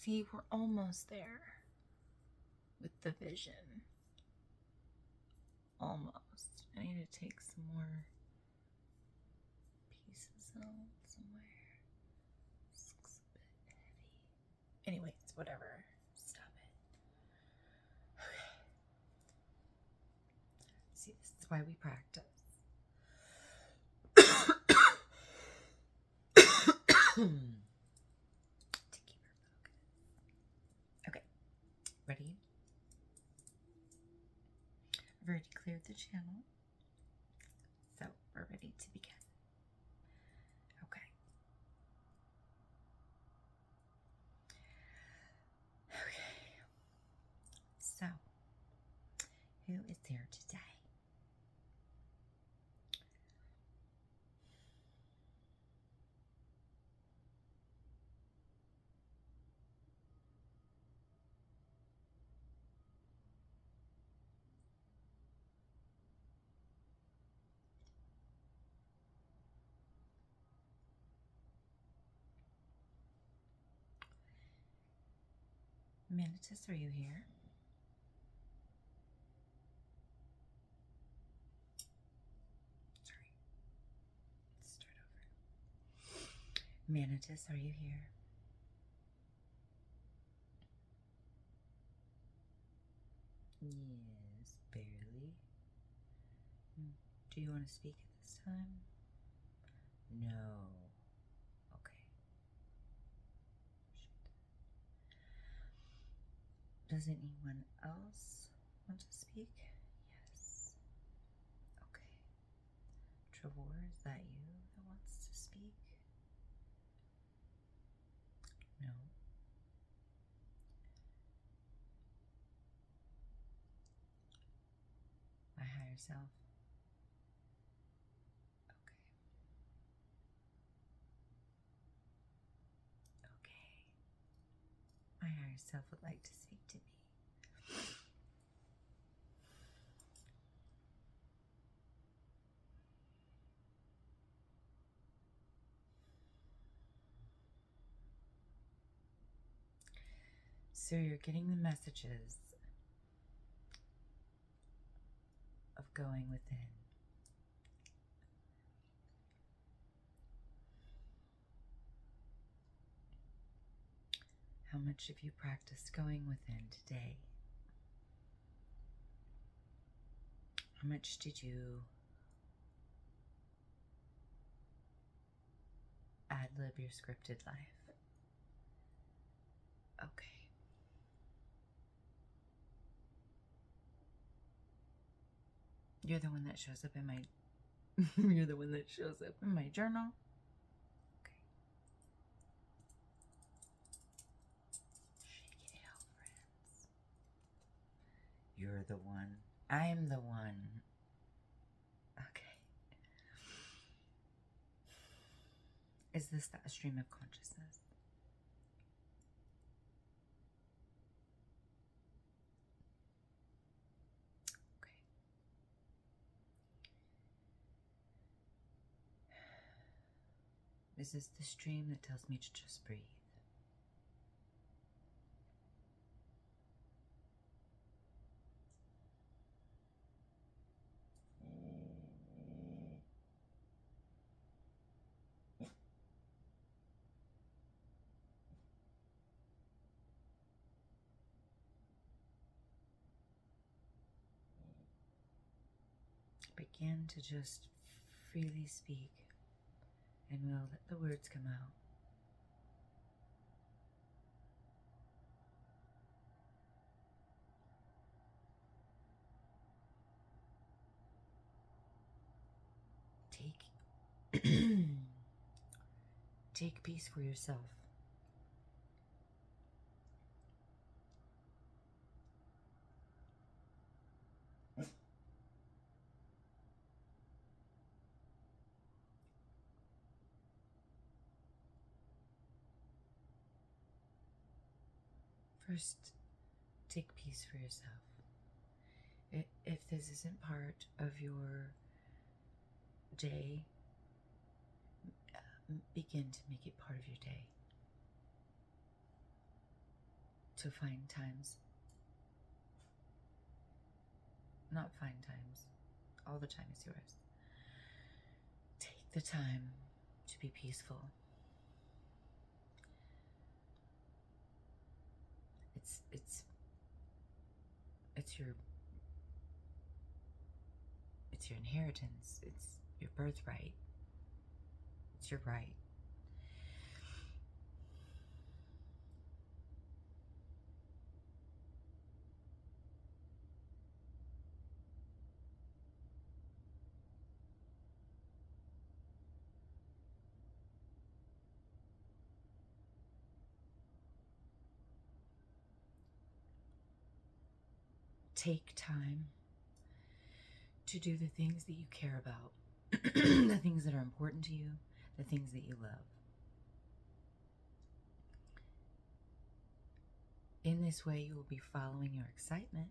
See, we're almost there with the vision. Almost. I need to take some more pieces out somewhere. This looks a bit heavy. Anyways, whatever. Stop it. Okay. See, this is why we practice. To keep her focused. Okay, ready? I've already cleared the channel, so we're ready to begin. Okay. Okay. So, who is there today? Manatus, are you here? Sorry. Let's start over. Manatus, are you here? Yes, barely. Do you want to speak at this time? No. Okay. Does anyone else want to speak? Yes. Okay. Trevor, is that you that wants to speak? No. My higher self? Okay. Okay. My higher self would like to speak to me. So you're getting the messages of going within. How much have you practiced going within today? How much did you ad-lib your scripted life? Okay. You're the one that shows up in my you're the one that shows up in my journal. Okay. Shake it out, friends. You're the one. I'm the one. Okay. Is this that stream of consciousness? Okay. Is this the stream that tells me to just breathe? Begin to just freely speak, and we'll let the words come out. Take peace for yourself. First, take peace for yourself. If this isn't part of your day, begin to make it part of your day. to find times. Not find times. All the time is yours. Take the time to be peaceful. It's your inheritance. It's your birthright. It's your right. Take time to do the things that you care about, the things that are important to you, the things that you love. In this way, you will be following your excitement.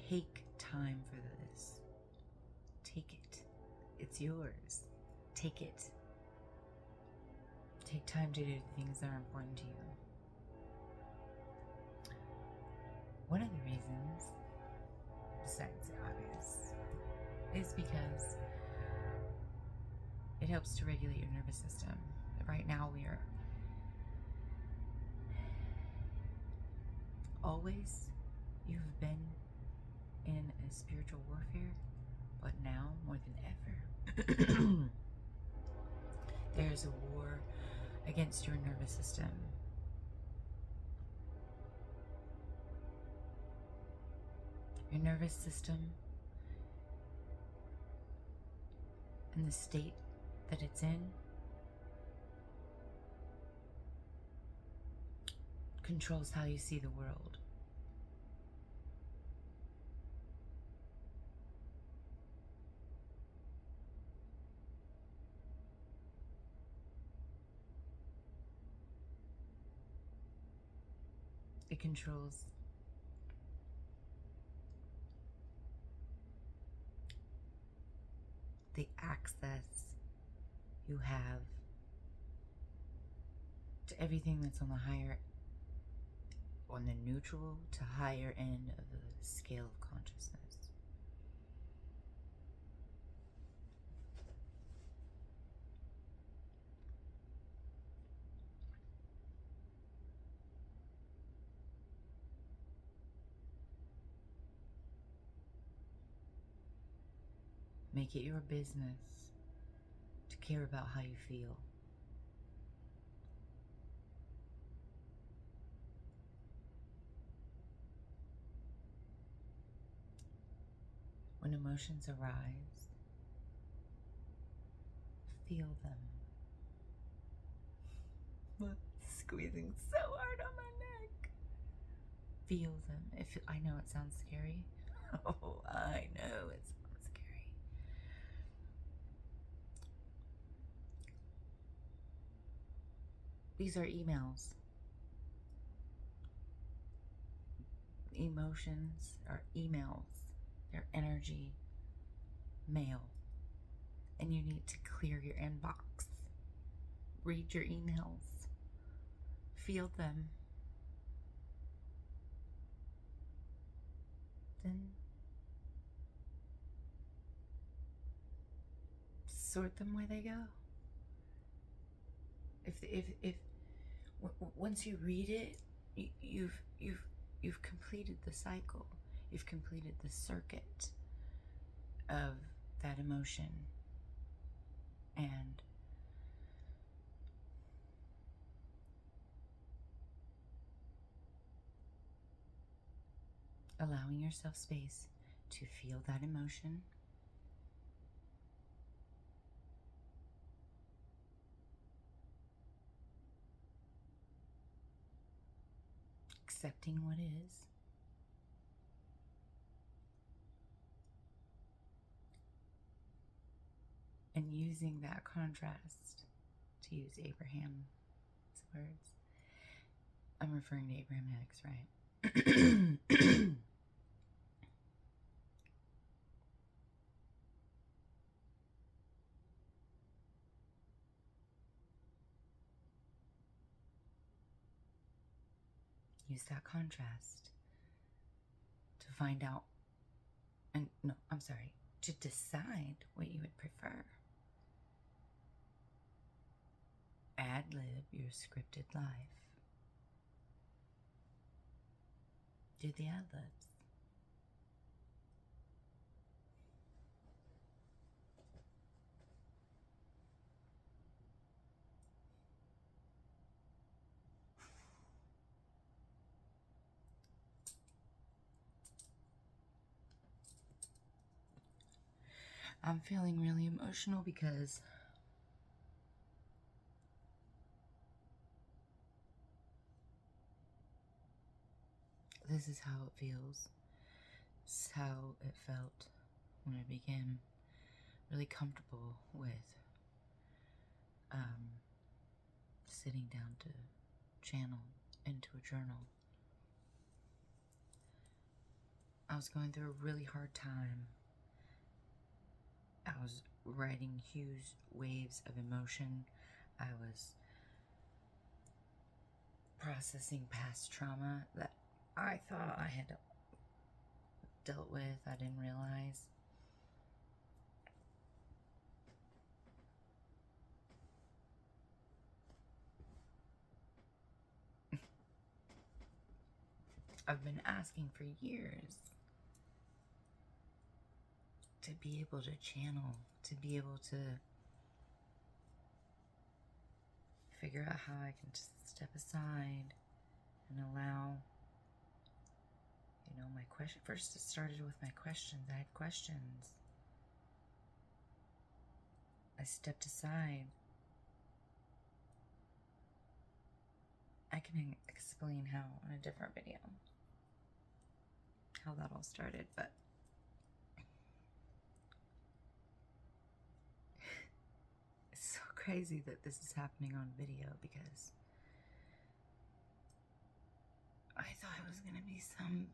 Take time for this. Take it. It's yours. Take it. Take time to do things that are important to you. One of the reasons, besides the obvious, is because it helps to regulate your nervous system. Right now we are always, you've been in a spiritual warfare, but now more than ever, there's a war against your nervous system. Your nervous system and the state that it's in controls how you see the world. It controls the access you have to everything that's on the neutral to higher end of the scale of consciousness. Make it your business to care about how you feel. When emotions arise, feel them. Squeezing so hard on my neck. Feel them. I know it sounds scary. Oh, I know it sounds scary. These are emails. Emotions are emails. They're energy mail. And you need to clear your inbox. Read your emails. Feel them. Then sort them where they go. If once you read it, you've completed the cycle. You've completed the circuit of that emotion. And allowing yourself space to feel that emotion. Accepting what is. And using that contrast, to use Abraham's words. I'm referring to Abraham Hicks, right? use that contrast to find out, and no, I'm sorry, to decide what you would prefer. Ad-lib your scripted life. Do the ad-libs. I'm feeling really emotional because this is how it feels. This is how it felt when I became really comfortable with sitting down to channel into a journal. I was going through a really hard time. I was riding huge waves of emotion. I was processing past trauma that I thought I had dealt with. I didn't realize. I've been asking for years to be able to channel, to be able to figure out how I can just step aside and allow, my question. First, it started with my questions. I had questions. I stepped aside. I can explain how in a different video, how that all started, but it's so crazy that this is happening on video because I thought it was going to be some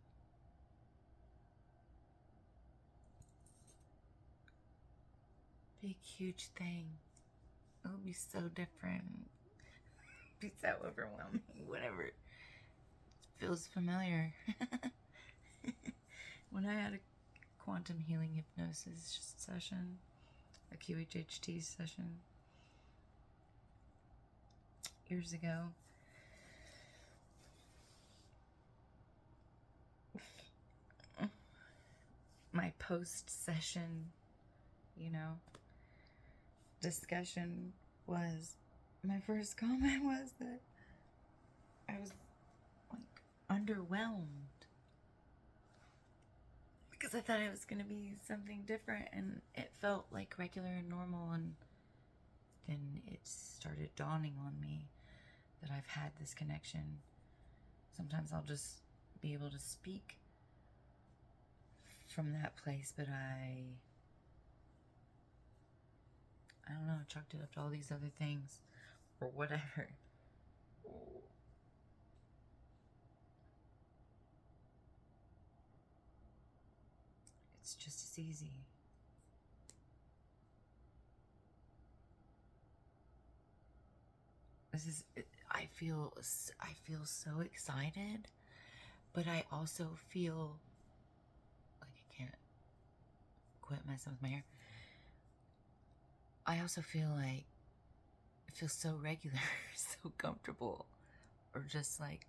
big, huge thing. It would be so different. It'd be so overwhelming. Whatever. It feels familiar. When I had a quantum healing hypnosis session, a QHHT session, years ago, my post-session, discussion was, my first comment was that I was underwhelmed because I thought it was going to be something different, and it felt like regular and normal, and then it started dawning on me that I've had this connection. Sometimes I'll just be able to speak from that place, but I don't know, chalked it up to all these other things or whatever. It's just as easy. I feel so excited, but I also feel like I can't quit messing with my hair. I also feel like it feels so regular, so comfortable, or just like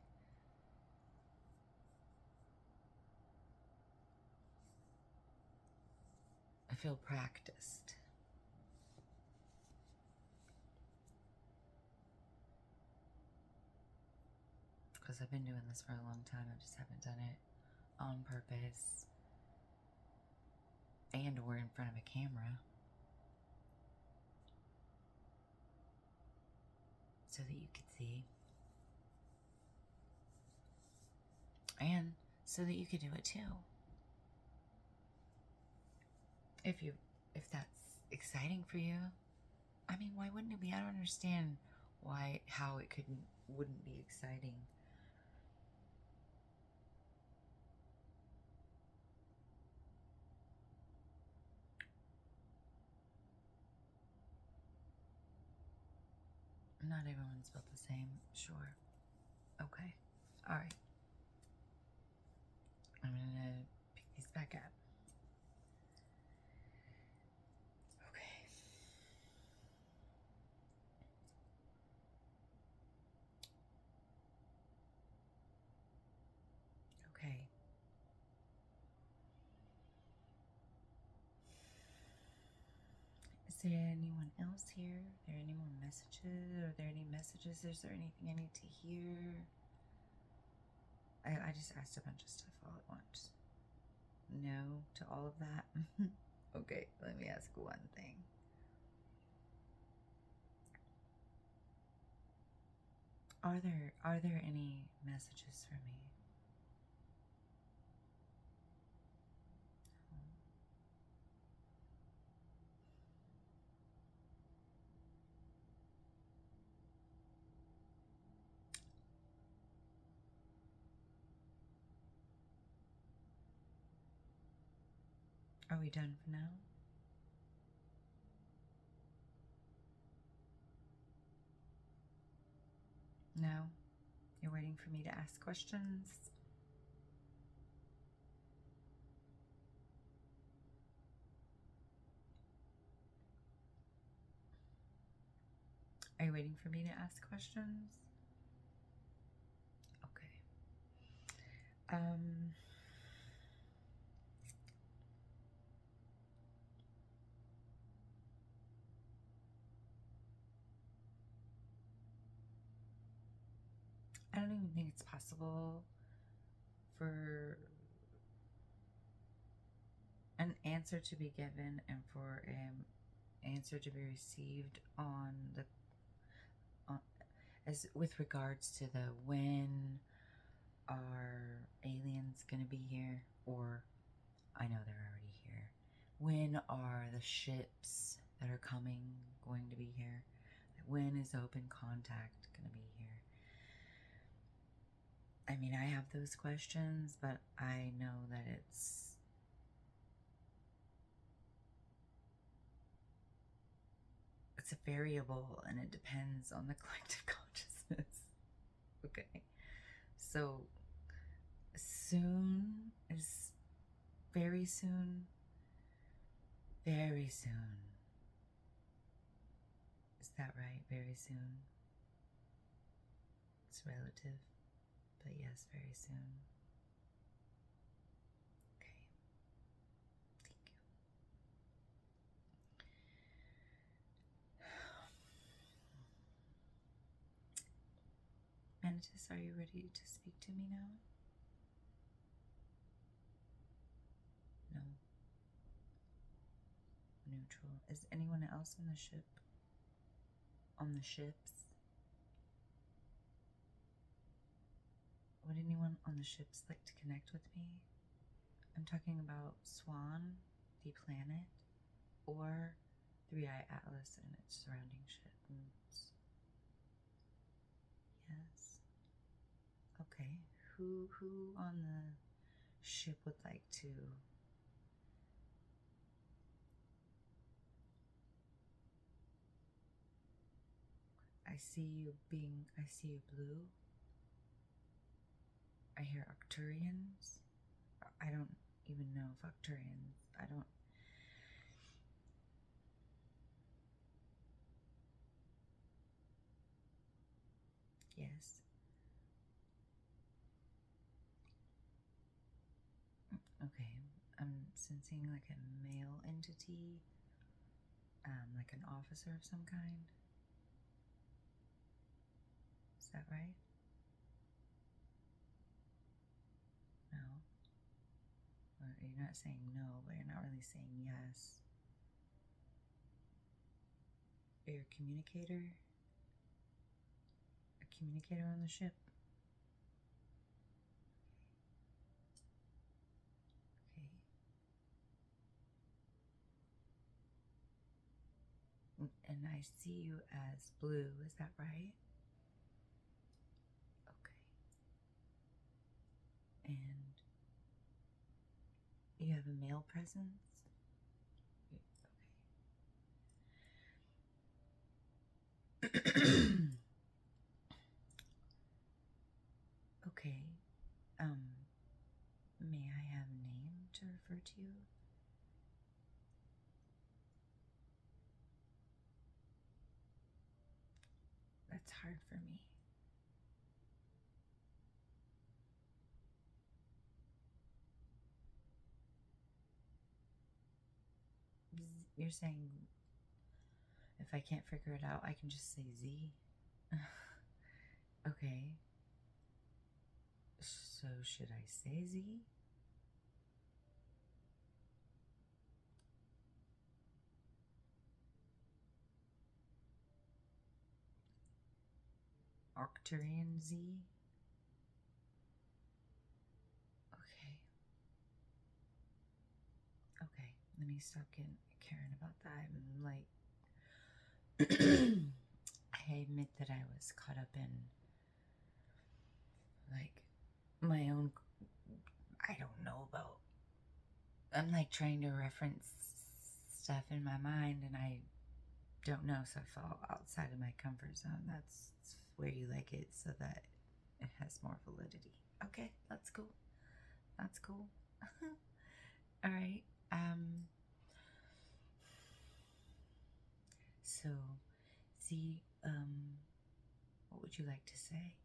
I feel practiced. Because I've been doing this for a long time. I just haven't done it on purpose and or in front of a camera. So that you could see. And so that you could do it too. If that's exciting for you. I mean, why wouldn't it be? I don't understand how it wouldn't be exciting. Not everyone's built the same, sure. Okay. All right. there anyone else here? Are there any more messages? Are there any messages? Is there anything I need to hear? I just asked a bunch of stuff all at once. No to all of that? Okay, let me ask one thing. Are there any messages for me? Are we done for now? No? You're waiting for me to ask questions? Are you waiting for me to ask questions? Okay. I don't even think it's possible for an answer to be given and for an answer to be received on the as with regards to the when are aliens going to be here, or I know they're already here. When are the ships that are coming going to be here? When is open contact going to be here? I mean, I have those questions, but I know that it's a variable and it depends on the collective consciousness. Okay. So soon is very soon. Very soon. Is that right? Very soon. It's relative, but yes, very soon. Okay. Thank you. Mantis, are you ready to speak to me now? No. Neutral. Is anyone else on the ship? On the ships? Would anyone on the ships like to connect with me? I'm talking about Swan, the planet, or 3i Atlas and its surrounding ships. Yes. Okay. Who on the ship would like to I see you blue. I hear Octurians. I don't even know if Octurians. I don't. Yes. Okay. I'm sensing like a male entity, like an officer of some kind. Is that right? No. Or you're not saying no, but you're not really saying yes. Are you a communicator? A communicator on the ship? Okay. And I see you as blue, is that right? Okay. And you have a male presence? Okay. Okay. May I have a name to refer to you? That's hard for me. You're saying If I can't figure it out, I can just say Z. Okay. So should I say Z? Arcturian Z? Okay. Okay. Let me stop caring about that. I'm like, I admit that I was caught up in like my own, I don't know about, I'm like trying to reference stuff in my mind and I don't know, so I fell outside of my comfort zone. That's where you like it so that it has more validity. Okay, that's cool. That's cool. All right. So, see, what would you like to say?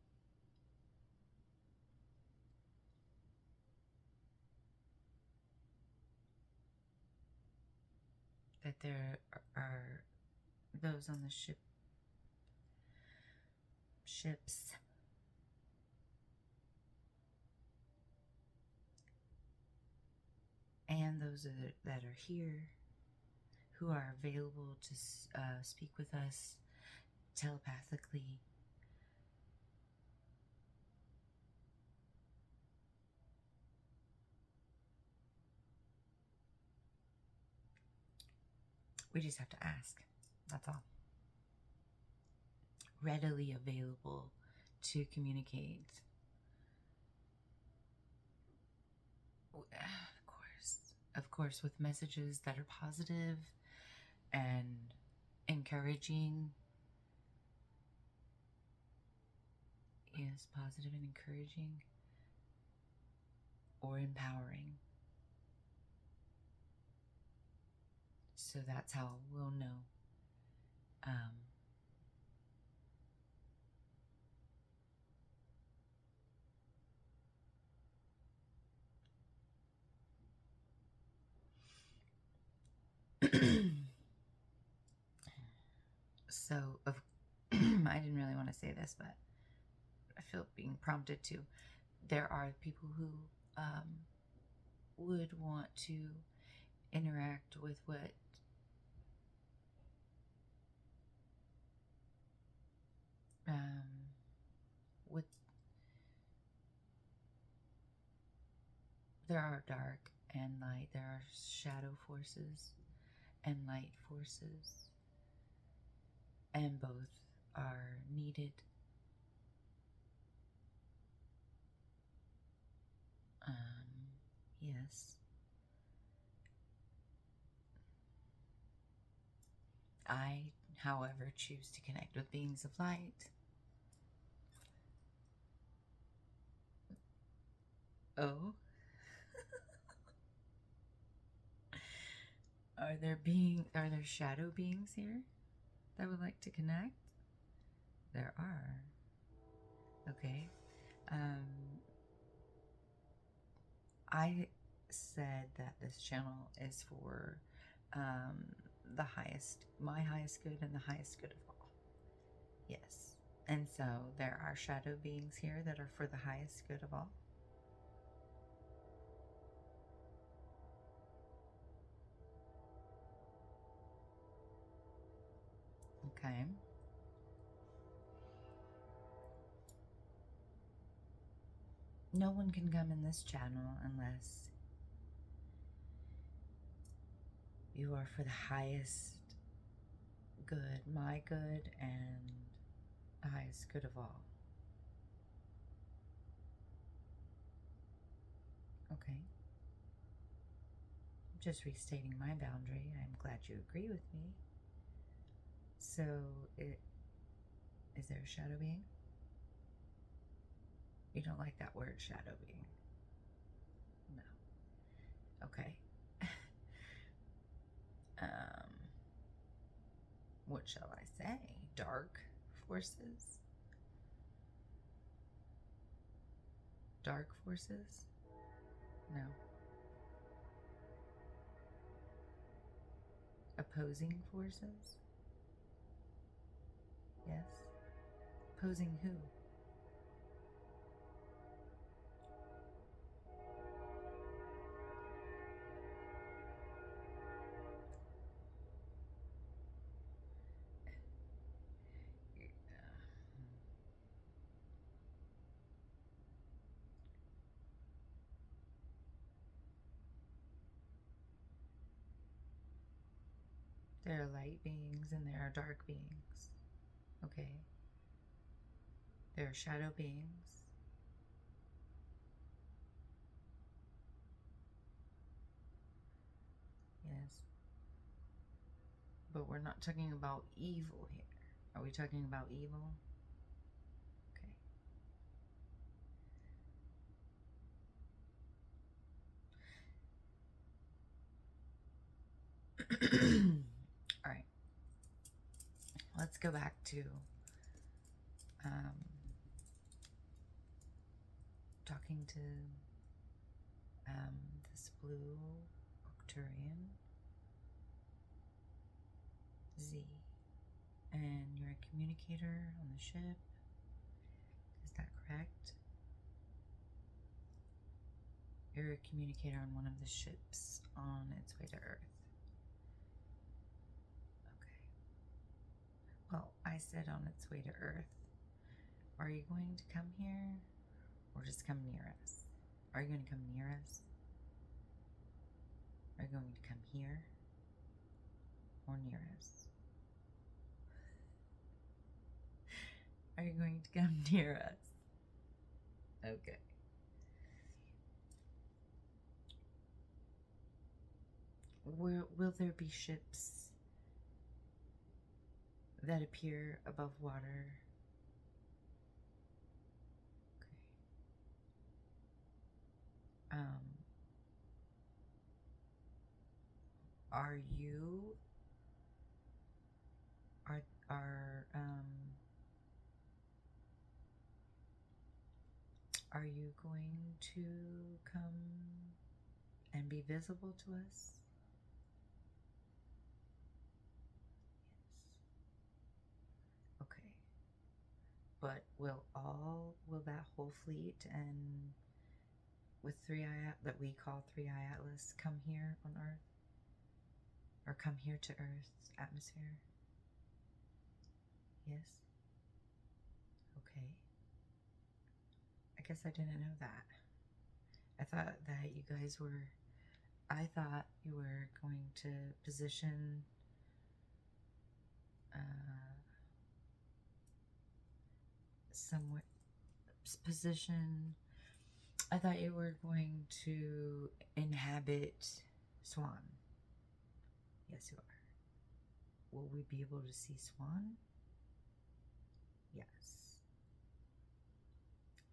That there are those on the ships and those that are here who are available to speak with us telepathically. We just have to ask. That's all. Readily available to communicate. Of course, with messages that are positive and encouraging. Yes, positive and encouraging or empowering. So that's how we'll know. So, I didn't really want to say this, but I feel being prompted to. There are people who would want to interact with what with there are dark and light, there are shadow forces and light forces, and both are needed. Yes. I, however, choose to connect with beings of light. Oh? Are there shadow beings here that would like to connect? There are. Okay. I said that this channel is for my highest good and the highest good of all. Yes. And so there are shadow beings here that are for the highest good of all. Okay. No one can come in this channel unless you are for the highest good, my good, and the highest good of all. Okay. Just restating my boundary. I'm glad you agree with me. So, is there a shadow being? You don't like that word, shadow being? No. Okay. What shall I say? Dark forces? Dark forces? No. Opposing forces? Yes? Posing who? There are light beings and there are dark beings. Okay. There are shadow beings. Yes. But we're not talking about evil here. Are we talking about evil? Okay. All right. Let's go back to talking to this blue Octurian Z. And you're a communicator on the ship. Is that correct? You're a communicator on one of the ships on its way to Earth. Okay. Well, I said on its way to Earth. Are you going to come here or just come near us? Are you going to come near us? Are you going to come here or near us? Are you going to come near us? Okay. Will there be ships that appear above water? Okay. Are you going to come and be visible to us? Yes. Okay. But will that whole fleet and with that we call 3i Atlas come here on Earth? Or come here to Earth's atmosphere? Yes? Okay. I guess I didn't know that. I thought you were going to position somewhere. I thought you were going to inhabit Swan. Yes, you are. Will we be able to see Swan? Yes.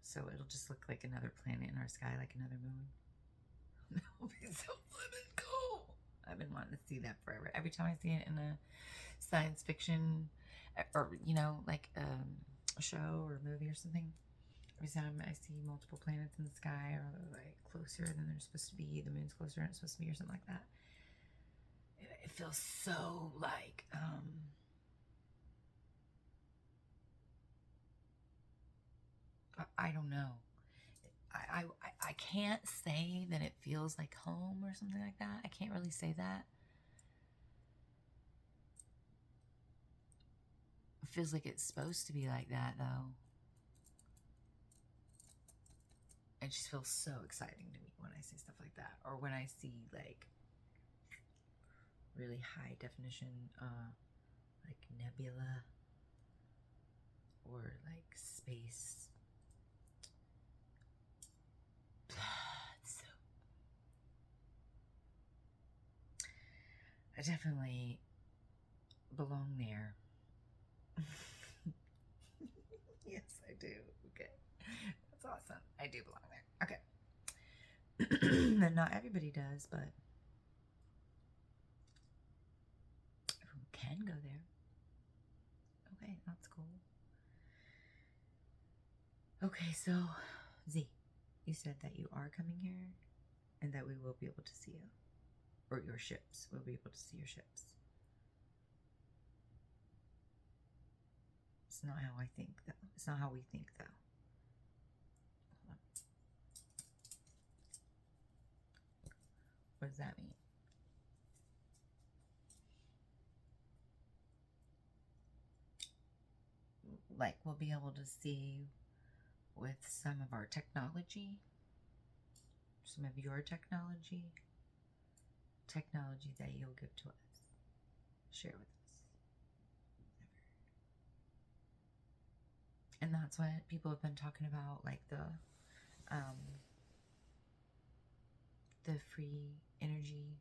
So it'll just look like another planet in our sky, like another moon. That will be so flippin' cool. I've been wanting to see that forever. Every time I see it in a science fiction or, like a show or a movie or something, every time I see multiple planets in the sky or like closer than they're supposed to be, the moon's closer than it's supposed to be or something like that, it feels so like I don't know. I can't say that it feels like home or something like that. I can't really say that. It feels like it's supposed to be like that, though. It just feels so exciting to me when I see stuff like that. Or when I see, like, really high definition, like nebula or, like, space. So I definitely belong there. Yes, I do. Okay. That's awesome. I do belong there. Okay. And not everybody does, but who can go there. Okay, that's cool. Okay, so Z, you said that you are coming here and that we will be able to see you. Or your ships. We'll be able to see your ships. It's not how I think, though. It's not how we think, though. What does that mean? Like, we'll be able to see with some of our technology, some of your technology that you'll give to us, share with us. And that's what people have been talking about, like the free energy.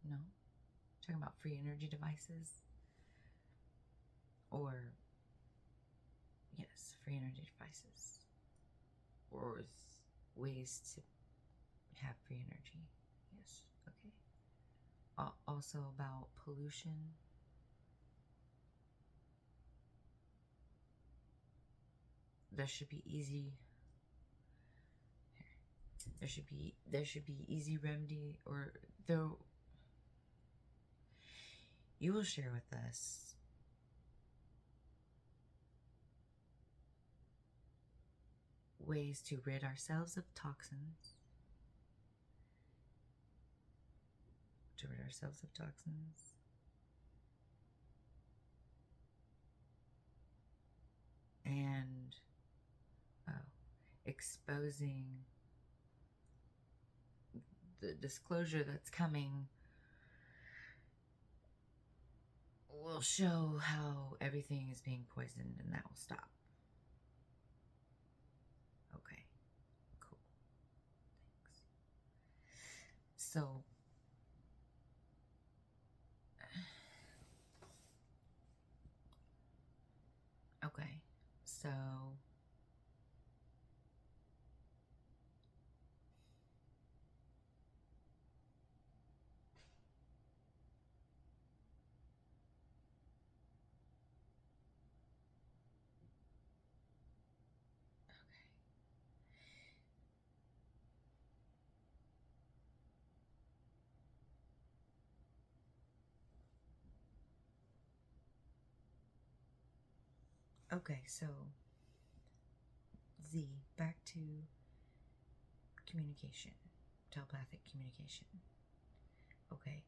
No? Talking about free energy devices. Or, yes, free energy devices. Or ways to have free energy. Yes, okay. Also about pollution. There should be easy easy remedy, or though you will share with us ways to rid ourselves of toxins. And exposing the disclosure that's coming will show how everything is being poisoned, and that will stop. Okay, cool. Thanks. So, okay, so okay, so Z, back to communication, telepathic communication. Okay,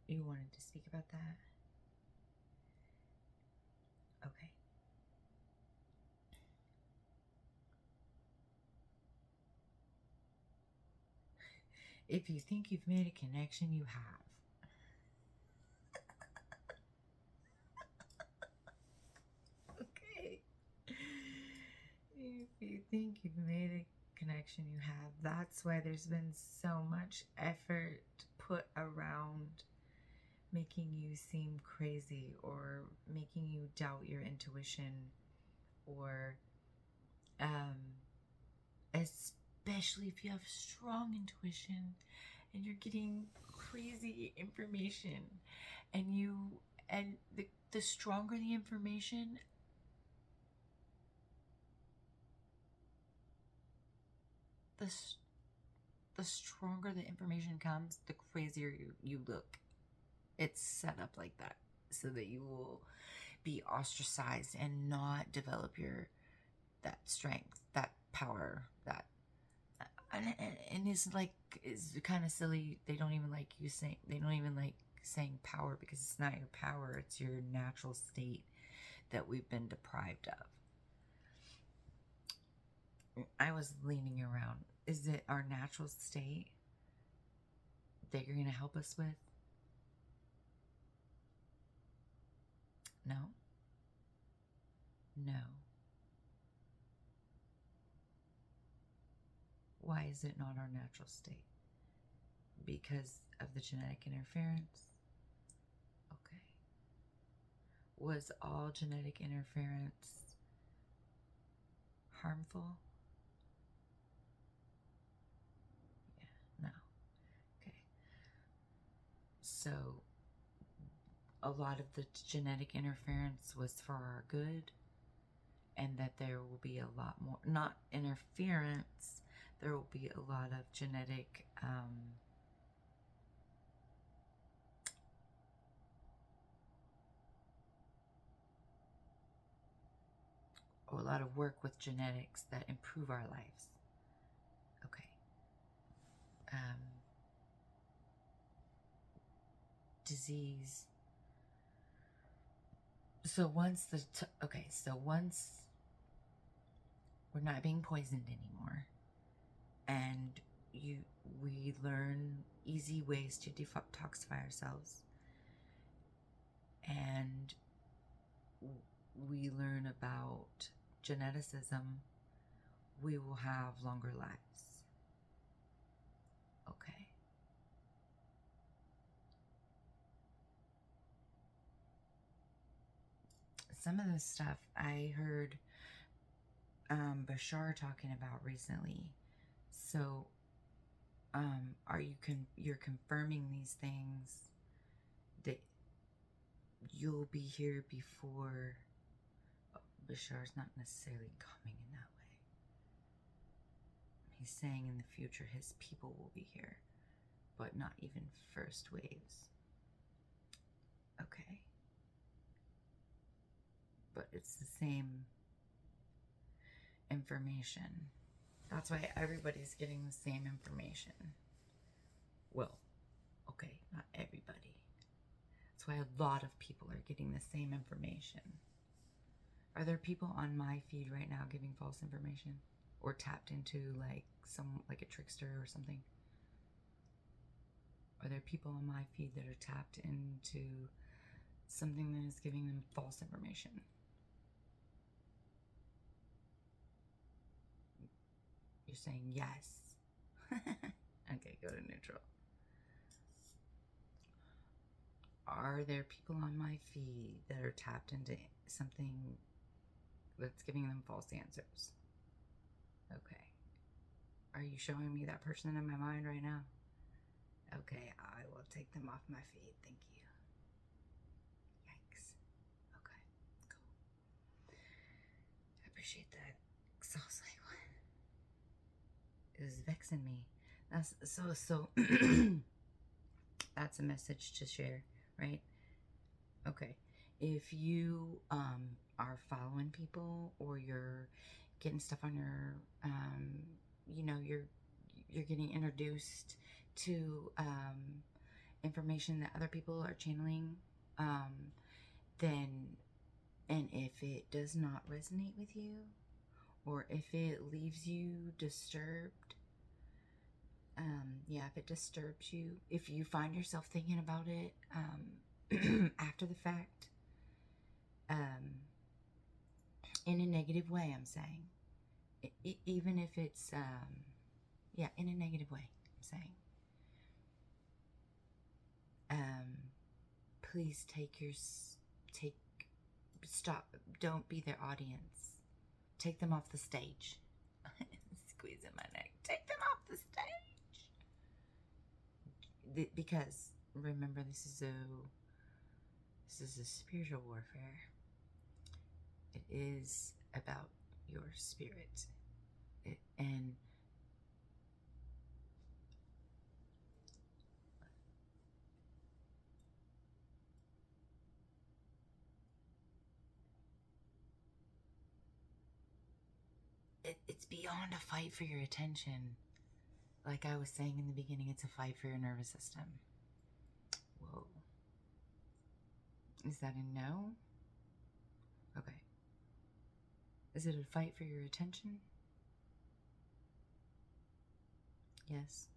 you wanted to speak about that? Okay. If you think you've made a connection, you have. Okay. If you think you've made a connection, you have. That's why there's been so much effort put around making you seem crazy, or making you doubt your intuition, or especially if you have strong intuition and you're getting crazy information, and the stronger the information, the stronger the information comes, the crazier you look. It's set up like that so that you will be ostracized and not develop that strength, that power, that and it's kind of silly. They don't even like saying power, because it's not your power, it's your natural state that we've been deprived of. I was leaning around. Is it our natural state that you're going to help us with? No. Why is it not our natural state? Because of the genetic interference? Okay. Was all genetic interference harmful? Yeah, no. Okay. So, a lot of the genetic interference was for our good, and that there will be a lot more, not interference, there will be a lot of genetic or a lot of work with genetics that improve our lives. Okay. Disease. So once once we're not being poisoned anymore, and we learn easy ways to detoxify ourselves, and we learn about geneticism, we will have longer lives. Okay. Some of this stuff I heard Bashar talking about recently. So, you're confirming these things that you'll be here before? Bashar's not necessarily coming in that way. He's saying in the future his people will be here, but not even first waves. Okay. But it's the same information. That's why everybody's getting the same information. Well, okay, not everybody. That's why a lot of people are getting the same information. Are there people on my feed right now giving false information? Or tapped into like a trickster or something? Are there people on my feed that are tapped into something that is giving them false information? You're saying yes. Okay, go to neutral. Are there people on my feed that are tapped into something that's giving them false answers? Okay. Are you showing me that person in my mind right now? Okay, I will take them off my feed. Thank you. Yikes. Okay, cool. I appreciate that. So I was like, what? It was vexing me. That's so that's a message to share, right? Okay. If you are following people, or you're getting stuff on your you're getting introduced to information that other people are channeling, then, and if it does not resonate with you, or if it leaves you disturbed, if it disturbs you, if you find yourself thinking about it after the fact, in a negative way, I'm saying, even if it's in a negative way, I'm saying, please stop, don't be their audience, take them off the stage. Squeezing my neck. Take them off the stage, because remember, this is a spiritual warfare. It is about your spirit, and it's beyond a fight for your attention. Like I was saying in the beginning, it's a fight for your nervous system. Whoa. Is that a no? Okay. Is it a fight for your attention? Yes.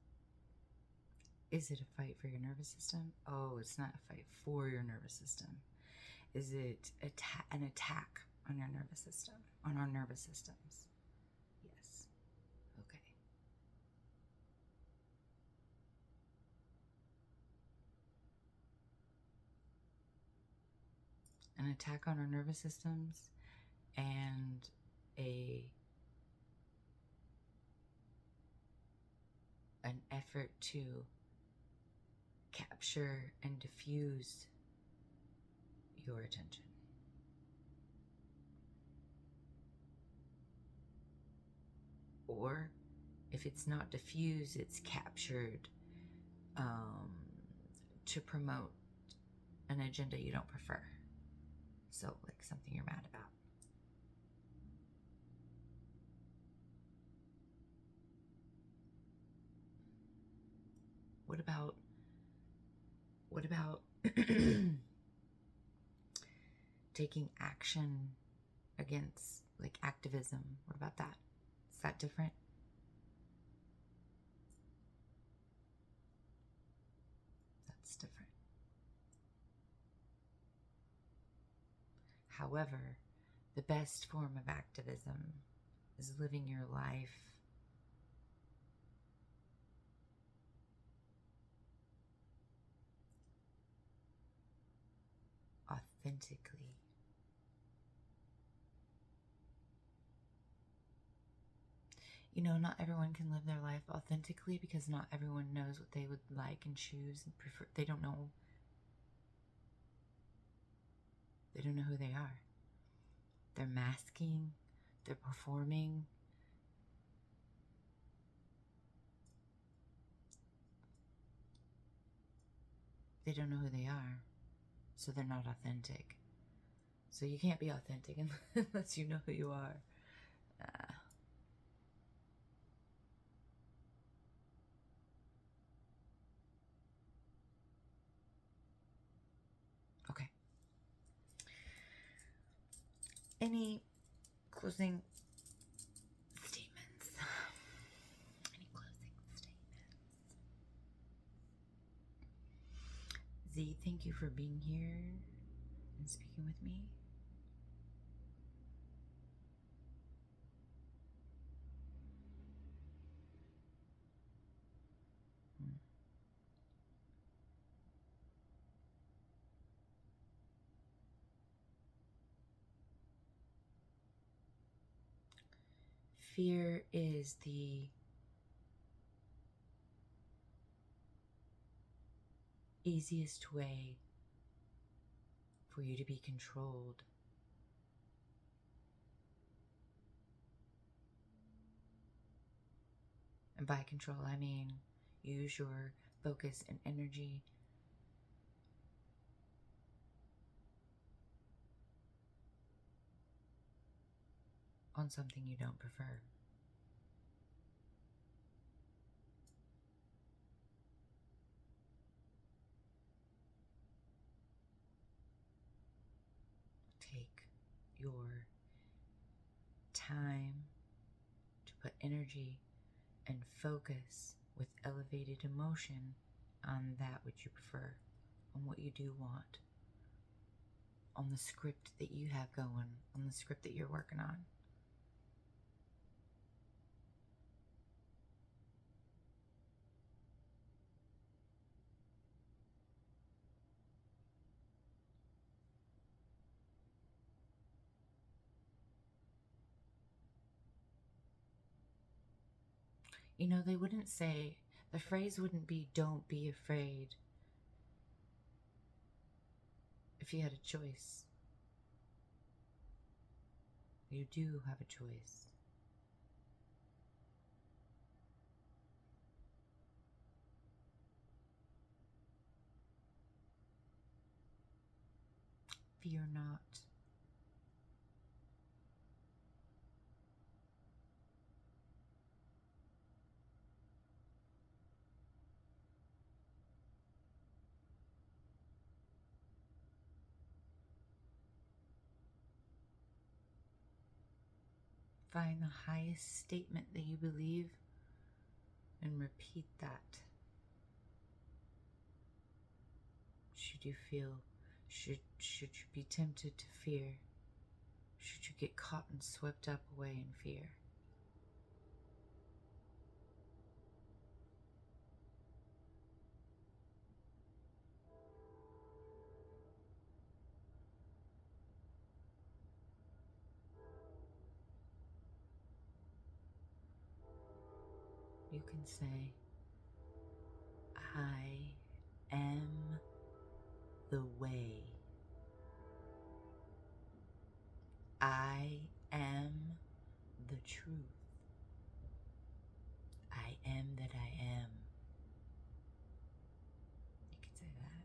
Is it a fight for your nervous system? Oh, it's not a fight for your nervous system. Is it an attack on your nervous system? On our nervous systems? Yes. Okay. An attack on our nervous systems, and an effort to capture and diffuse your attention. Or if it's not diffused, it's captured to promote an agenda you don't prefer. So, like something you're mad about. What about taking action against, like, activism? What about that? Is that different? That's different. However, the best form of activism is living your life authentically. You know, not everyone can live their life authentically because not everyone knows what they would like and choose and prefer. They don't know. They don't know who they are. They're masking. They're performing. They don't know who they are. So they're not authentic. So you can't be authentic unless you know who you are. Okay. Any closing statements? Any closing statements? Z, thank you for being here and speaking with me. Fear is the easiest way for you to be controlled. And by control, I mean use your focus and energy on something you don't prefer. Take your time to put energy and focus with elevated emotion on that which you prefer, on what you do want, on the script that you have going, on the script that you're working on. You know, they wouldn't say, the phrase wouldn't be, don't be afraid, if you had a choice. You do have a choice. Fear not. Find the highest statement that you believe and repeat that. Should you feel, should you be tempted to fear? Should you get caught and swept up away in fear? You can say, I am the way. I am the truth. am that I am. You could say that.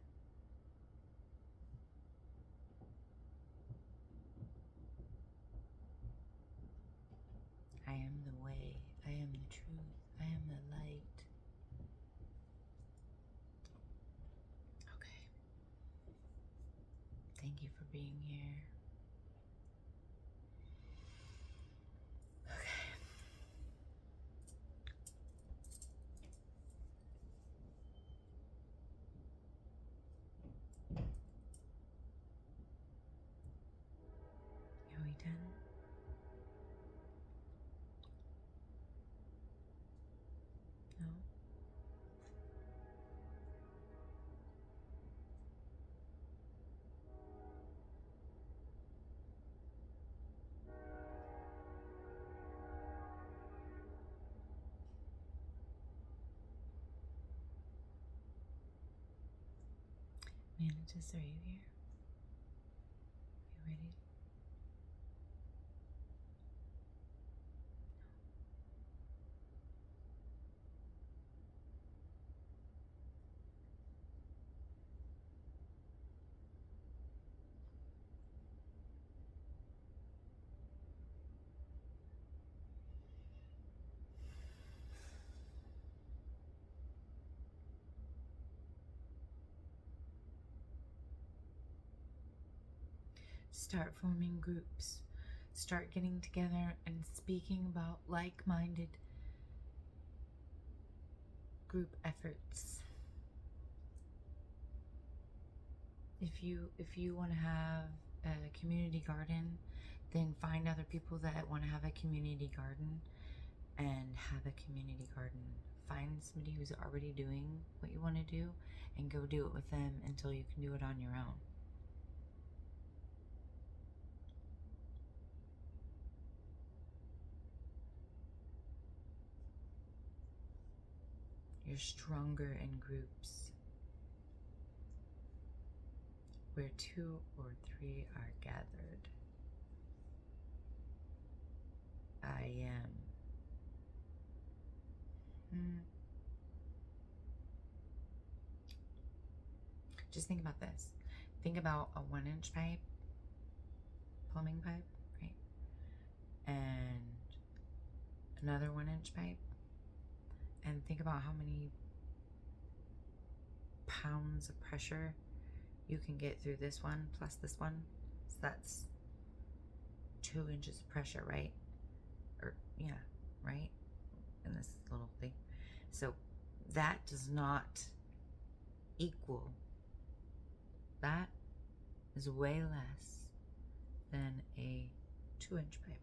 I am the way. I am the truth. I am the light. Okay. Thank you for being here. Okay. Are we done? No? Mantis, are you here? You ready? Start forming groups. Start getting together and speaking about like-minded group efforts. If you want to have a community garden, then find other people that want to have a community garden and have a community garden. Find somebody who's already doing what you want to do and go do it with them until you can do it on your own. You're stronger in groups. Where 2 or 3 are gathered, I am. Just think about this. Think about a 1-inch pipe, plumbing pipe, right? And another 1-inch pipe. And think about how many pounds of pressure you can get through this one plus this one. So that's 2 inches of pressure, right? Or, yeah, right? In this little thing. So that does not equal. That is way less than a 2-inch pipe.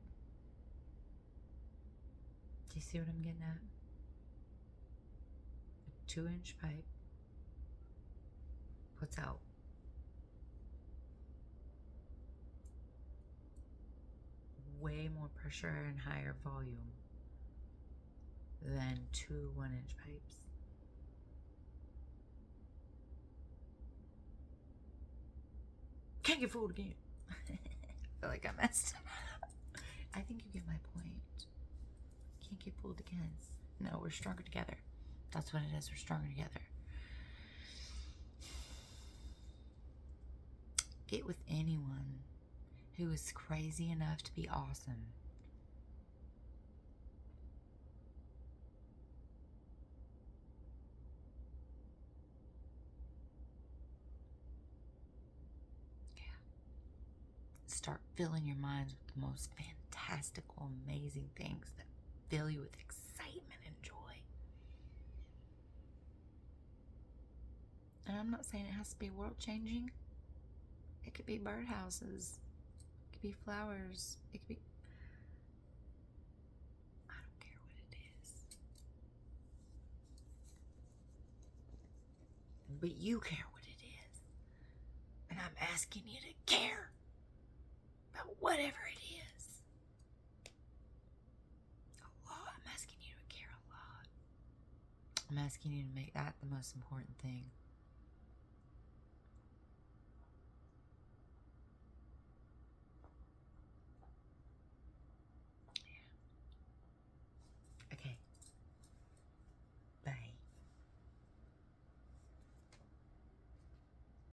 Do you see what I'm getting at? A 2-inch pipe puts out way more pressure and higher volume than 2 1-inch pipes. Can't get fooled again. I feel like I messed up. I think you get my point. Can't get fooled again. No, we're stronger together. That's what it is. We're stronger together. Get with anyone who is crazy enough to be awesome. Start filling your minds with the most fantastical, amazing things that fill you with excitement and joy. And I'm not saying it has to be world-changing. It could be birdhouses. It could be flowers. It could be... I don't care what it is. But you care what it is. And I'm asking you to care about whatever it is. A lot. I'm asking you to care a lot. I'm asking you to make that the most important thing.